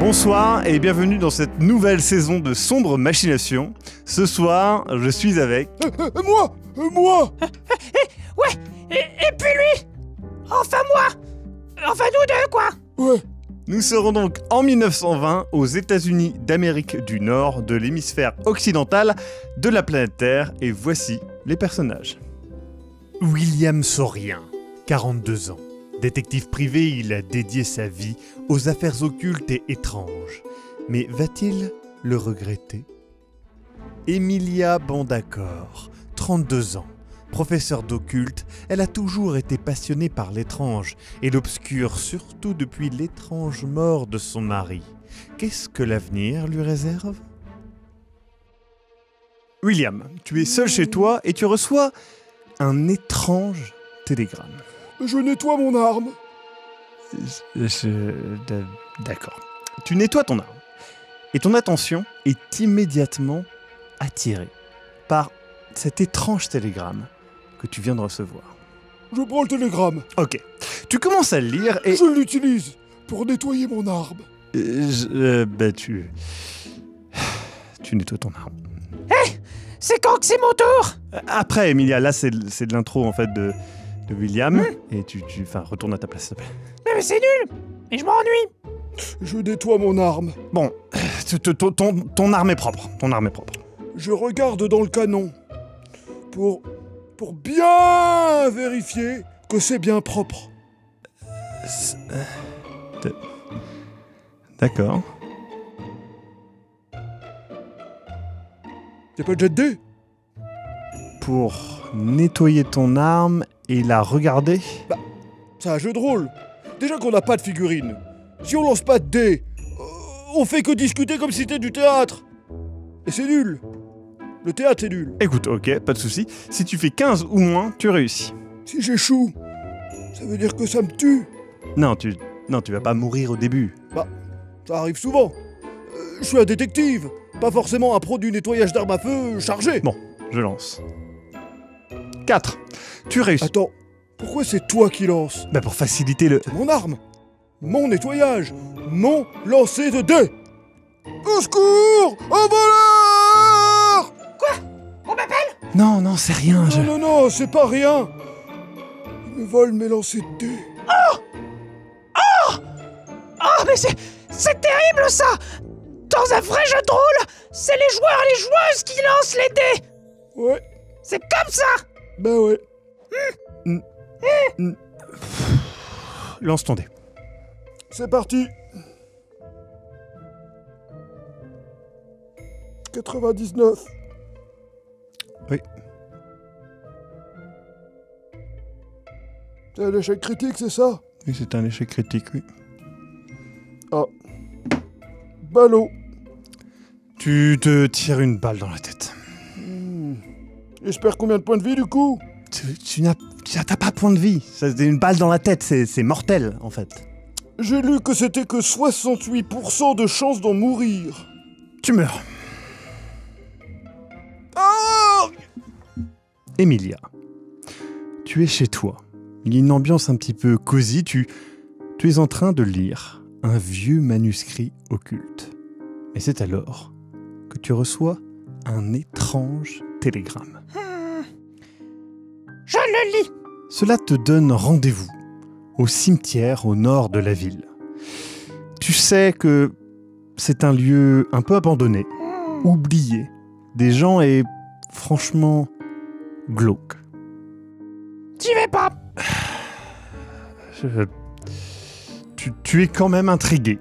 Bonsoir et bienvenue dans cette nouvelle saison de Sombre Machination. Ce soir, je suis avec... Moi Ouais, et puis lui. Enfin moi. Enfin nous deux, quoi. Ouais. Nous serons donc en 1920 aux États-Unis d'Amérique du Nord, de l'hémisphère occidental de la planète Terre, et voici les personnages. William Saurien, 42 ans. Détective privé, il a dédié sa vie aux affaires occultes et étranges. Mais va-t-il le regretter ? Emilia Bandacor, 32 ans. Professeure d'occulte, elle a toujours été passionnée par l'étrange et l'obscur, surtout depuis l'étrange mort de son mari. Qu'est-ce que l'avenir lui réserve ? William, tu es seul chez toi et tu reçois un étrange télégramme. Je nettoie mon arme. D'accord. Tu nettoies ton arme. Et ton attention est immédiatement attirée par cet étrange télégramme que tu viens de recevoir. Je prends le télégramme. Ok. Tu commences à le lire et... Je l'utilise pour nettoyer mon arme. Tu nettoies ton arme. C'est quand que c'est mon tour? Après, Emilia, là c'est de l'intro en fait de William. Et tu retourne à ta place, s'il te plaît. Mais c'est nul. Et je m'ennuie. Je nettoie mon arme. Bon, ton arme est propre. Ton arme est propre. Je regarde dans le canon pour bien vérifier que c'est bien propre. D'accord. Y'a pas de jet de dés? Pour nettoyer ton arme et la regarder. C'est un jeu de rôle. Déjà qu'on n'a pas de figurines. Si on lance pas de dés, on fait que discuter comme si c'était du théâtre. Et c'est nul. Le théâtre c'est nul. Écoute, ok, pas de souci. Si tu fais 15 ou moins, tu réussis. Si j'échoue, ça veut dire que ça me tue. Non, tu vas pas mourir au début. Ça arrive souvent. Je suis un détective, pas forcément un pro du nettoyage d'armes à feu chargé. Bon, je lance. 4. Tu réussis. Attends, pourquoi c'est toi qui lance? Pour faciliter le... C'est mon arme, mon nettoyage, mon lancer de dés. Au secours! Un voleur! On m'appelle? Non, c'est rien. Non, c'est pas rien. Il me vole mes lancers de dés. Oh, mais c'est terrible, ça. Dans un vrai jeu de rôle, c'est les joueurs et les joueuses qui lancent les dés. Ouais, C'est comme ça. bah ouais. Lance ton dé. C'est parti. 99. Oui. C'est un échec critique, c'est ça? Oui, c'est un échec critique, oui. Ah. Ballot. Tu te tires une balle dans la tête. Et je perds combien de points de vie du coup? T'as pas point de vie. C'est une balle dans la tête, c'est mortel, en fait. J'ai lu que c'était que 68% de chance d'en mourir. Tu meurs. Ah! Emilia, tu es chez toi. Il y a une ambiance un petit peu cosy. Tu es en train de lire un vieux manuscrit occulte. Et c'est alors que tu reçois un étrange télégramme. Je le lis. Cela te donne rendez-vous au cimetière au nord de la ville. Tu sais que c'est un lieu un peu abandonné, oublié, des gens et franchement glauque. J'y vais pas. Tu es quand même intrigué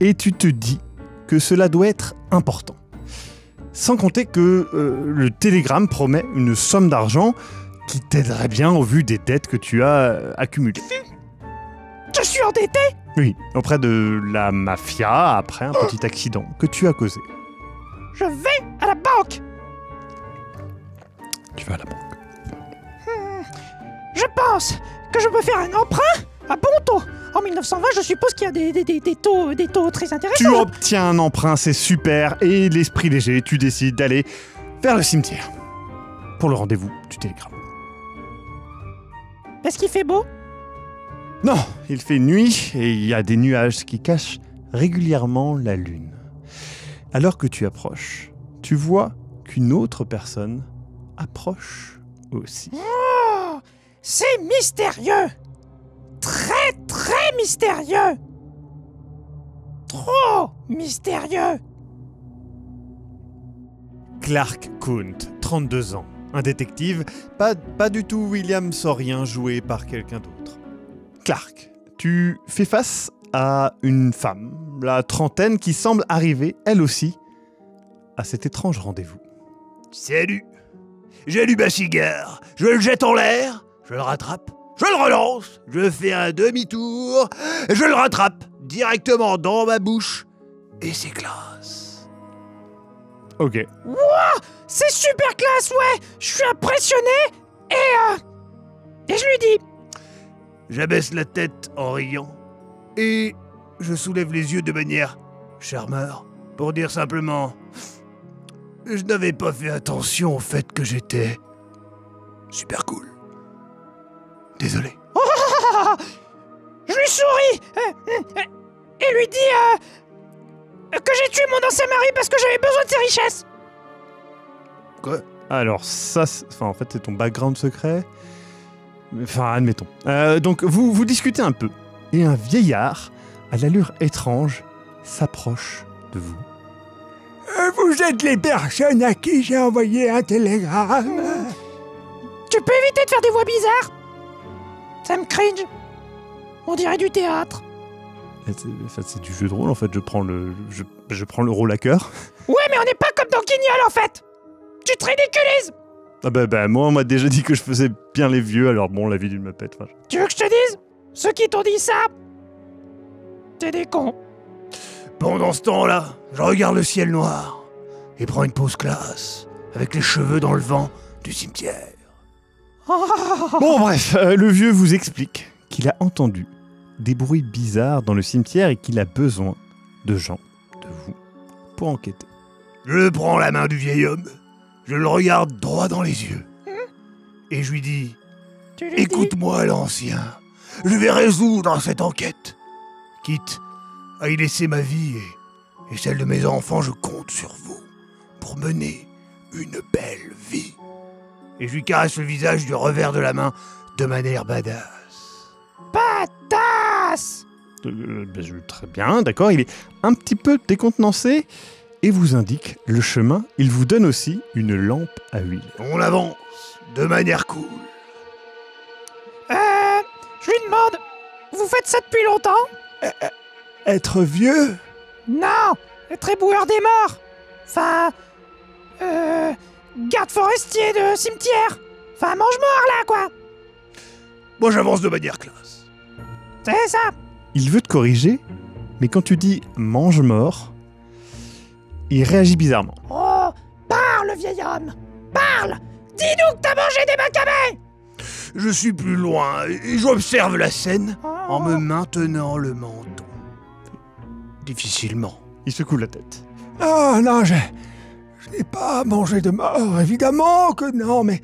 et tu te dis que cela doit être important. Sans compter que le télégramme promet une somme d'argent qui t'aiderait bien au vu des dettes que tu as accumulées. Je suis endetté. Oui, auprès de la mafia après un petit accident que tu as causé. Je vais à la banque. Tu vas à la banque. Je pense que je peux faire un emprunt à bon taux En 1920, je suppose qu'il y a des taux très Tu intéressants. obtiens un emprunt, c'est super, et l'esprit léger, tu décides d'aller vers le cimetière. Pour le rendez-vous du télégramme. Est-ce qu'il fait beau? Non, il fait nuit et il y a des nuages qui cachent régulièrement la lune. Alors que tu approches, tu vois qu'une autre personne approche aussi. Oh, c'est mystérieux. Très, très mystérieux. Trop mystérieux. Clark Kunt, 32 ans, un détective, pas du tout William Saurien joué par quelqu'un d'autre. Clark, tu fais face à une femme, la trentaine, qui semble arriver, elle aussi, à cet étrange rendez-vous. Salut. J'allume un cigare, je le jette en l'air, je le rattrape, je le relance, je fais un demi-tour, je le rattrape directement dans ma bouche, et c'est classe. Ok. Wouah, c'est super classe, ouais. Je suis impressionné et je lui dis. J'abaisse la tête en riant, et je soulève les yeux de manière charmeur, pour dire simplement... Je n'avais pas fait attention au fait que j'étais super cool. Désolé. Je lui souris et lui dis que j'ai tué mon ancien mari parce que j'avais besoin de ses richesses. Quoi? Alors ça, en fait, c'est ton background secret. Enfin, admettons. Donc, vous discutez un peu, et un vieillard, à l'allure étrange, s'approche de vous. Vous êtes les personnes à qui j'ai envoyé un télégramme. Tu peux éviter de faire des voix bizarres? Ça me cringe. On dirait du théâtre. C'est du jeu de rôle, en fait. Je prends le rôle à cœur. Ouais, mais on n'est pas comme dans Guignol, en fait. Tu te ridiculises. Ah bah, moi, on m'a déjà dit que je faisais bien les vieux, alors bon, la vie d'une me pète. Enfin, Tu veux que je te dise? Ceux qui t'ont dit ça, t'es des cons. Pendant ce temps-là, je regarde le ciel noir et prends une pause classe avec les cheveux dans le vent du cimetière. Bon, bref, le vieux vous explique qu'il a entendu des bruits bizarres dans le cimetière et qu'il a besoin de gens, de vous, pour enquêter. Je prends la main du vieil homme, je le regarde droit dans les yeux et je lui dis Tu lui dis? écoute-moi, l'ancien, je vais résoudre cette enquête. Quitte à y laisser ma vie et celle de mes enfants, je compte sur vous pour mener une belle vie. Et je lui caresse le visage du revers de la main de manière badass. Badass. Très bien, d'accord, il est un petit peu décontenancé et vous indique le chemin. Il vous donne aussi une lampe à huile. On avance de manière cool. Je lui demande, vous faites ça depuis longtemps? Être vieux? Non, être éboueur des morts. Enfin, garde forestier de cimetière. Enfin, mange-mort là, quoi. Moi, j'avance de manière classe. C'est ça. Il veut te corriger, mais quand tu dis « mange-mort », il réagit bizarrement. Oh, parle, vieil homme. Parle. Dis-nous que t'as mangé des macabées. Je suis plus loin et j'observe la scène en me maintenant le menton. Difficilement. Il secoue la tête. Ah non, je n'ai pas mangé de mort, évidemment que non, mais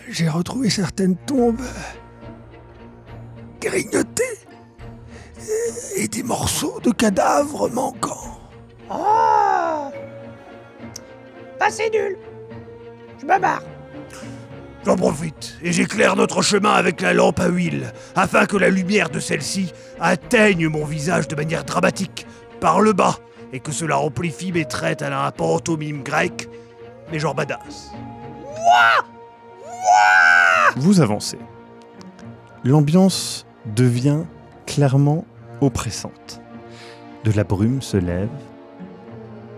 j'ai retrouvé certaines tombes grignotées et des morceaux de cadavres manquants. Oh. Bah, c'est nul. Je me barre. J'en profite et j'éclaire notre chemin avec la lampe à huile, afin que la lumière de celle-ci atteigne mon visage de manière dramatique, par le bas, et que cela amplifie mes traits à la pantomime grecque, mais genre badass. Vous avancez. L'ambiance devient clairement oppressante. De la brume se lève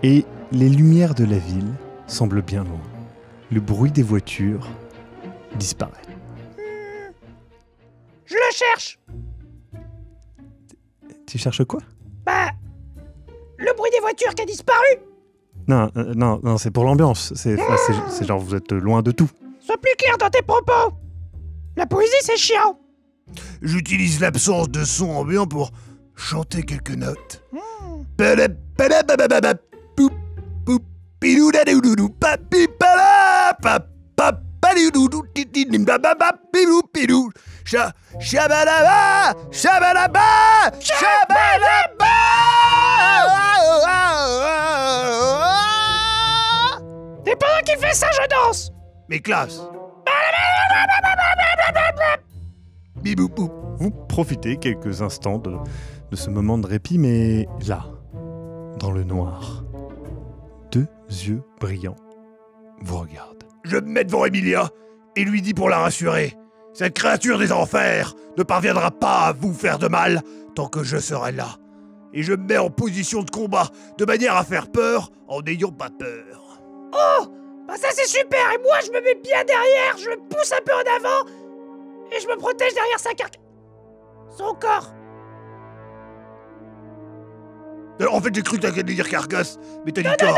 et les lumières de la ville semblent bien loin. Le bruit des voitures disparaît. Je le cherche. Tu cherches quoi? Bah, le bruit des voitures qui a disparu. Non, c'est pour l'ambiance. C'est genre vous êtes loin de tout. Sois plus clair dans tes propos. La poésie, c'est chiant. j'utilise l'absence de son ambiant pour chanter quelques notes. Shabalaba, shabalaba, shabalaba. Et pendant qu'il fait ça, je danse. Mais classe. Bibou bou. Vous profitez quelques instants de ce moment de répit, mais là, dans le noir, deux yeux brillants vous regardent. Je me mets devant Emilia et lui dis pour la rassurer. Cette créature des enfers ne parviendra pas à vous faire de mal tant que je serai là. Et je me mets en position de combat de manière à faire peur en n'ayant pas peur. Oh, bah ça c'est super. Et moi, je me mets bien derrière. Je le pousse un peu en avant. Et je me protège derrière sa carcasse. Son corps. En fait, j'ai cru que t'allais dire carcasse, mais t'as dit Non, corps.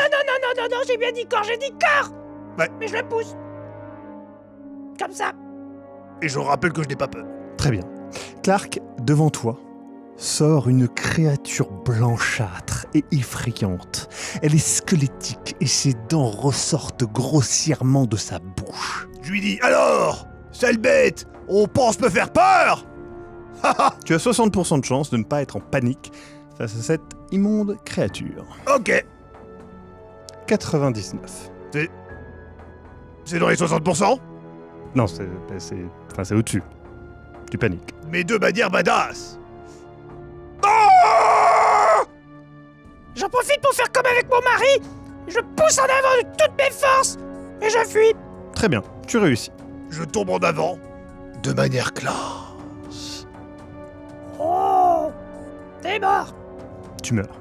non, j'ai bien dit corps. J'ai dit corps. Ouais. Mais je le pousse. Comme ça. Et je rappelle que je n'ai pas peur. Très bien. Clark, devant toi, sort une créature blanchâtre et effrayante. Elle est squelettique et ses dents ressortent grossièrement de sa bouche. Je lui dis, alors, sale bête, on pense me faire peur? Tu as 60% de chance de ne pas être en panique face à cette immonde créature. Ok, 99. c'est dans les 60%? Non, c'est au-dessus. Tu paniques. Mais de manière badass. J'en profite pour faire comme avec mon mari. Je pousse en avant de toutes mes forces. Et je fuis. Très bien, tu réussis. Je tombe en avant de manière classe. Oh, t'es mort. Tu meurs.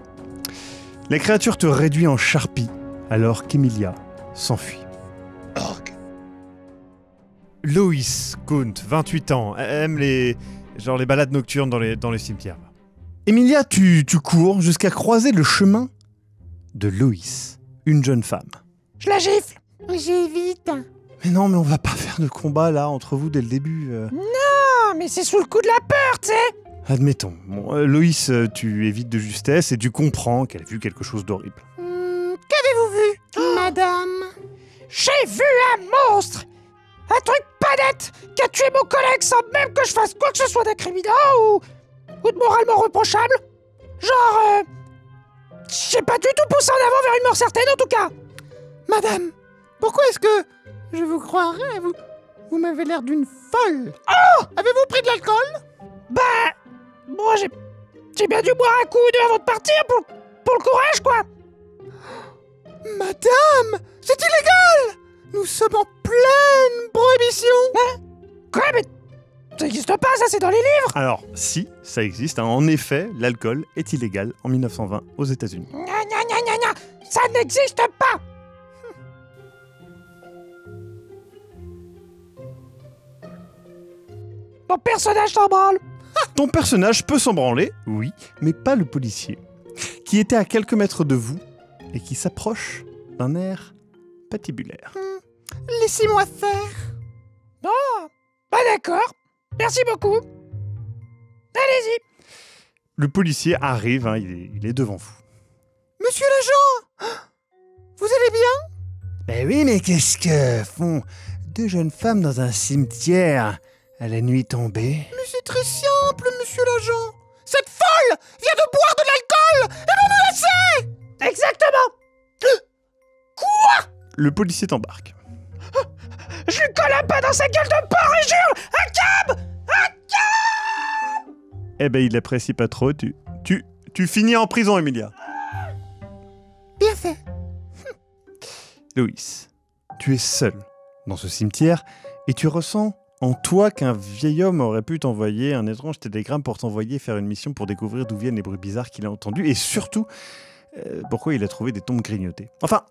La créature te réduit en charpie alors qu'Emilia s'enfuit. Ok. Loïs compte 28 ans, aime les balades nocturnes dans les cimetières. Emilia, tu cours jusqu'à croiser le chemin de Loïs, une jeune femme. Je la gifle. J'évite. Mais non, mais on va pas faire de combat là entre vous dès le début. Ah, mais c'est sous le coup de la peur, tu sais. Admettons. Bon, Loïs, tu évites de justesse et tu comprends qu'elle a vu quelque chose d'horrible. Qu'avez-vous vu, madame? J'ai vu un monstre. Un truc pas net qui a tué mon collègue sans même que je fasse quoi que ce soit d'incriminant ou de moralement reprochable. Genre, j'ai pas du tout poussé en avant vers une mort certaine en tout cas. Madame, pourquoi est-ce que je vous croirais? Vous m'avez l'air d'une folle. Oh! Avez-vous pris de l'alcool? Bah, moi j'ai bien dû boire un coup ou deux avant de partir pour le courage quoi. Madame, c'est illégal. Nous sommes en pleine prohibition. Quoi, mais ça n'existe pas, ça c'est dans les livres. Alors, si, ça existe. En effet, l'alcool est illégal en 1920 aux États-Unis. Gna gna gna gna gna, ça n'existe pas. Mon personnage s'en branle. Ton personnage peut s'en branler, oui, mais pas le policier, qui était à quelques mètres de vous et qui s'approche d'un air patibulaire. Laissez-moi faire. Oh, bah d'accord. Merci beaucoup. Allez-y. Le policier arrive, hein, il est devant vous. Monsieur l'agent, vous allez bien? Ben oui, mais qu'est-ce que font deux jeunes femmes dans un cimetière à la nuit tombée? Mais c'est très simple, monsieur l'agent. Cette folle vient de boire de l'alcool et vous me laissez. Exactement. Le policier t'embarque. Je lui colle un pas dans sa gueule de porc et jure. Un cab. Eh ben, il apprécie pas trop. Tu finis en prison, Emilia. Bien fait. Loïs, tu es seul dans ce cimetière et tu ressens en toi qu'un vieil homme aurait pu t'envoyer un étrange télégramme pour t'envoyer faire une mission pour découvrir d'où viennent les bruits bizarres qu'il a entendus et surtout pourquoi il a trouvé des tombes grignotées. Enfin,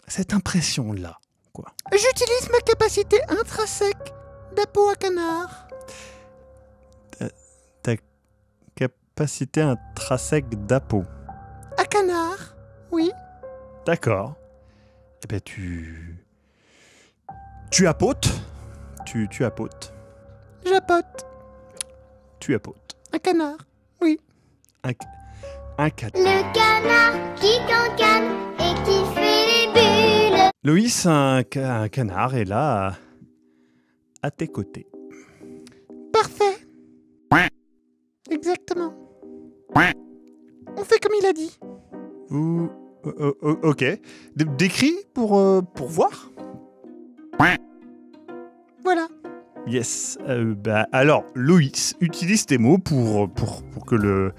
cette impression-là, quoi. J'utilise ma capacité intrinsèque d'apeau à canard. Ta capacité intrinsèque d'apeau. À canard, oui. D'accord. Eh ben tu apôtes. Tu apôtes. Japote. Tu apotes. Un canard. Oui. Un canard. Le canard qui cancane et qui fait les bulles. Loïs, un canard est là, à tes côtés. Parfait. Exactement. On fait comme il a dit. Vous... ok. Décrit pour voir. Voilà. Yes. Alors, Loïs, utilise tes mots pour que le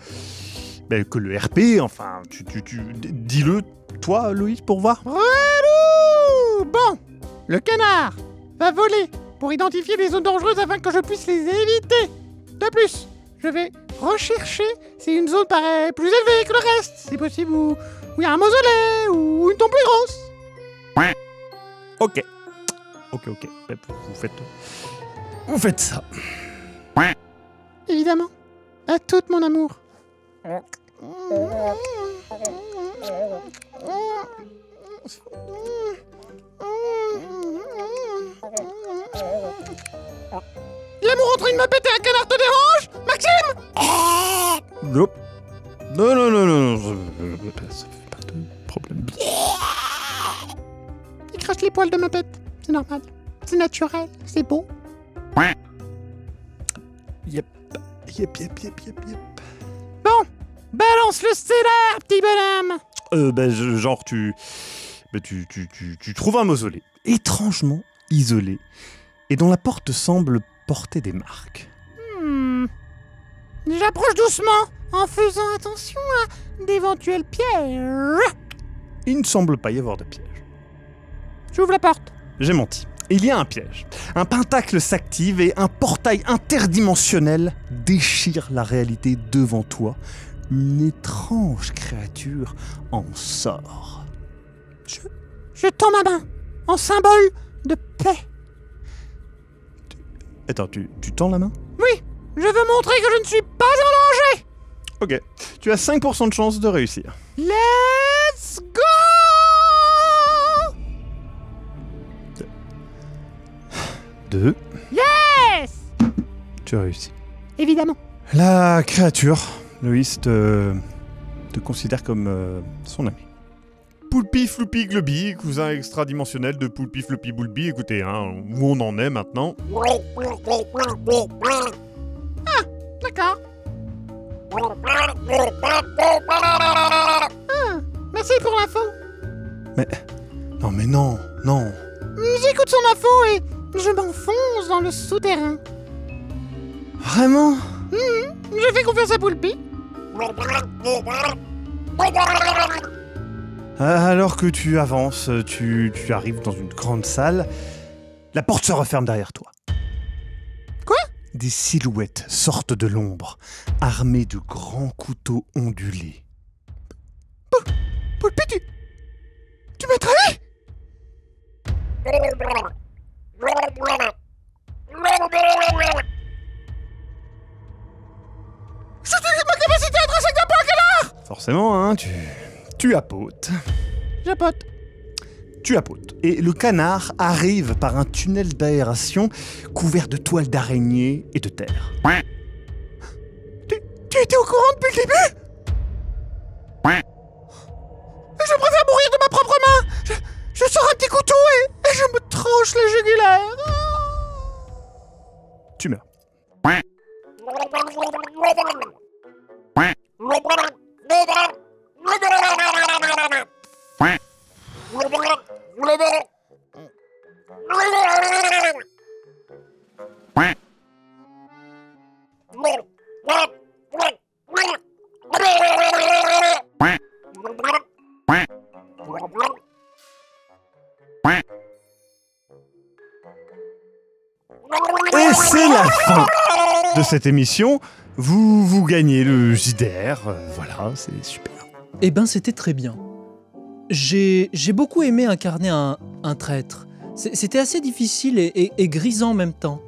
RP, enfin, dis-le, toi, Loïs, pour voir. Relou. Bon, le canard va voler pour identifier les zones dangereuses afin que je puisse les éviter. De plus, je vais rechercher si une zone paraît plus élevée que le reste. C'est possible où il y a un mausolée ou une tombe plus grosse. Ok. Vous faites ça. Évidemment, à tout mon amour. L'amour entre une mopette et un canard te dérange, Maxime? Nope. Non. Ça fait pas de problème. Il crache les poils de mopette, c'est normal. C'est naturel, c'est beau. Yep. Bon, balance le stellaire, petit bonhomme. Genre, tu trouves un mausolée étrangement isolé et dont la porte semble porter des marques. J'approche doucement en faisant attention à d'éventuels pièges. Il ne semble pas y avoir de piège. J'ouvre la porte. J'ai menti. Il y a un piège. Un pentacle s'active et un portail interdimensionnel déchire la réalité devant toi. Une étrange créature en sort. Je tends ma main en symbole de paix. Attends, tu tends la main? Oui, je veux montrer que je ne suis pas en danger. Ok. Tu as 5% de chance de réussir. Let's go! 2. Yes! Tu as réussi. Évidemment. La créature, Loïs, te considère comme son ami. Poulpi Floupy Globby, cousin extradimensionnel de Poulpi Floppy Boulby. Écoutez, où on en est maintenant. Ah, d'accord. Merci pour l'info. Mais non. J'écoute son info et je m'enfonce dans le souterrain. Vraiment? Je fais confiance à Poulpi. Alors que tu avances, tu arrives dans une grande salle. La porte se referme derrière toi. Quoi? Des silhouettes sortent de l'ombre, armées de grands couteaux ondulés. Poulpi, tu m'as trahi? Je t'ai ma capacité intrinsèque d'un peu un canard! Forcément, tu apotes. J'apote. Tu apotes. Et le canard arrive par un tunnel d'aération couvert de toiles d'araignée et de terre. Tu étais au courant depuis le début? Je préfère mourir de ma propre main. Je sors un petit couteau et je me tranche la jugulaire. Tu meurs. Et c'est la fin de cette émission. Vous gagnez le JDR. Voilà, c'est super. Eh ben, c'était très bien. J'ai beaucoup aimé incarner un traître. C'était assez difficile et grisant en même temps.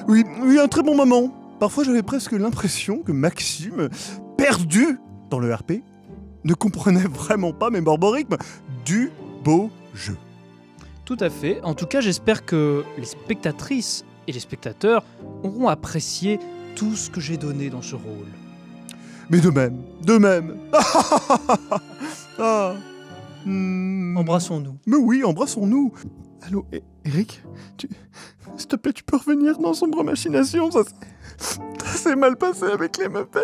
Oui, un très bon moment. Parfois, j'avais presque l'impression que Maxime, perdu dans le RP, ne comprenait vraiment pas mes borborigmes. Du beau jeu. Tout à fait. En tout cas, j'espère que les spectatrices et les spectateurs auront apprécié tout ce que j'ai donné dans ce rôle. Mais de même, de même. Ah. Embrassons-nous. Mais oui, embrassons-nous. Allô, Eric, s'il te plaît, tu peux revenir dans Sombre Machination, ça s'est mal passé avec les Muppets.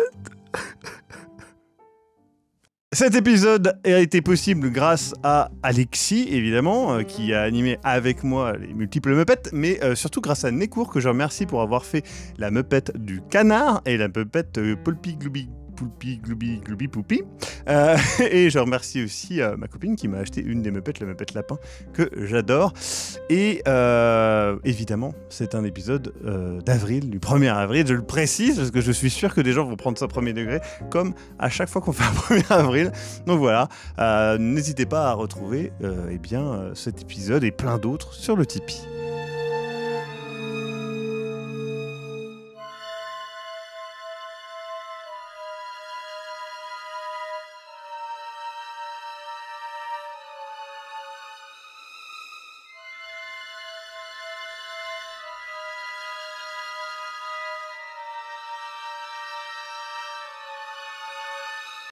Cet épisode a été possible grâce à Alexis, évidemment, qui a animé avec moi les multiples Muppets, mais surtout grâce à Necourt, que je remercie pour avoir fait la Muppet du canard et la Muppet Poulpi Gloubi Poupi. Et je remercie aussi ma copine qui m'a acheté une des Muppets, la Muppet Lapin, que j'adore. Et évidemment, c'est un épisode d'avril, du 1er avril, je le précise, parce que je suis sûr que des gens vont prendre ça au premier degré, comme à chaque fois qu'on fait un 1er avril. Donc voilà, n'hésitez pas à retrouver cet épisode et plein d'autres sur le Tipeee.